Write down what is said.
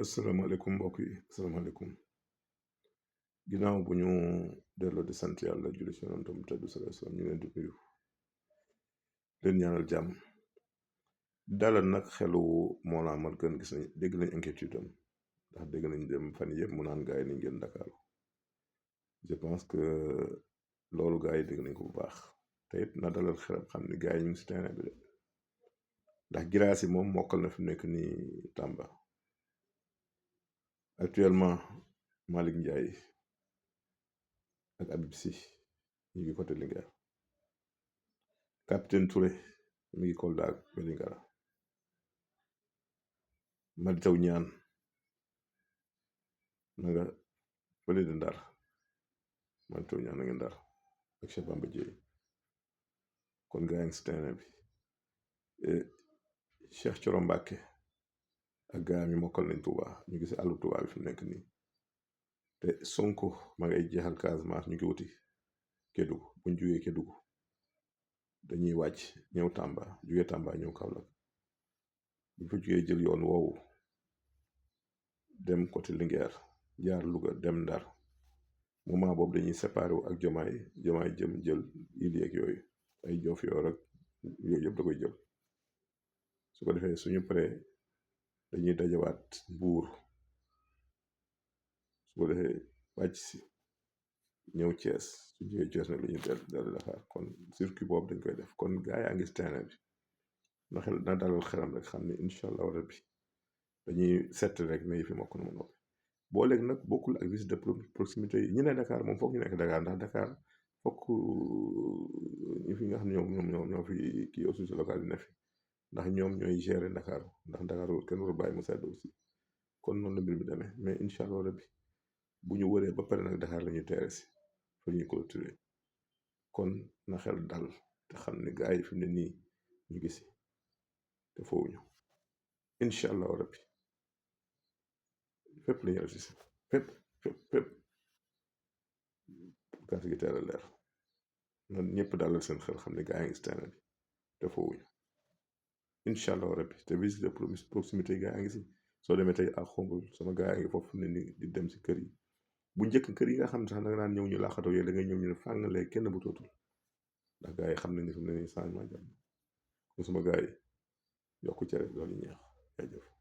asalaamaaleykum mbokk yi asalaamaaleykum ginnaaw bu ñu delloo di sant yàlla julli ci yonentam tedd sallallahu alayhi wasallam ñu leen di nuyu leen ñaanal jàmm dalal nag xelu Mollah Morgun gis nañ dégg nañ inquiétude am ndax dégg nañ dem fan yëpp mu naan gaay nañ ngeen Dakar je pense que loolu gaay yi dégg nañ ko bu baax te it na dalal xelam xam ni gaay yi ñu ngi si terrain bi de ndax giraas yi moom mokkal na fi nekk nii Tamba actuellement Malick Ndiaye ak Habib Sy ñu ngi côté Linguère capitaine Touré mi ngi Kolda ak Vélingara Mary Teuw Niane na nga fële di Ndar Mary Teuw Niane na nga Ndar ak Cheikh Bamba Dièye kon gaa yi ngi si terrain bi Cheikh Thioro Mbacké ak gaa mi mokkal nañ Touba ñu ngi si àllu Touba bi fi mu nekk nii te Sonko ma ngay jeexal Casamance ñu ngi wuti Kédougou buñ jugee Kédougou dañuy wàcc ñëw Tamba jugee Tamba ñëw Kaolack buñ fa jugee jël yoon woowu dem côté Linguère jaar Louga dem Ndar moment boobu dañuy séparé wu ak jomaay jëm jël ili ak yooyu ay joof yoo rek yooyu yëpp da koy jël su ko defee suñu paree dañuy dajawaat Mbuur su ko defee wàcc si ñëw Thiès su jógee Thiès nag la ñuy dellu Dakar kon circuit boobu dañ koy def kon gaa yaa ngi si terrain bi na dalal xelam rek xam ne incha allah rabbi dañuy sett rek mais fi mokk na mu noppi boo léegi nag bokkul ak visite de proximité yi ñu ne Dakar moom foog ñu nekk Dakar ndax Dakar fokk ñi fi nga xam ne ñoo fi kii autorité locale yi ne fi ndax ñoom ñooy gérer Dakar ndax Dakar kenn warul bàyyi mu sedd aussi kon noonu la mbir mi demee mais incha allah rabbi bu ñu wëree ba pare nag Dakar la ñuy teere si fa ñuy clôturer kon na xel dal te xam ne gars yi fi mu ne nii ñu gisi te foowuñu incha allah rabbi fépp la ñu réussir fépp carte gi teel a leer na ñëpp dalal seen xel xam ne gars yi ngi si terrain bi te foowuñu incha allah rabbi te visite de proximité yi gars yi ngi si soo demee tey ak xombul sama gars yi ngi foofu ne ni di dem si kër yi bu njëkk kër yi nga xam ne sax da nga naan ñëw ñu laaxatoo yooyu da ngay ñëw ñu ne fàng léegi kenn bu tootul ndax gars yi xam nañ ne fi mu ne nii changement jàmm kon sama gars yi yokku cere loolu ñeex jaajëf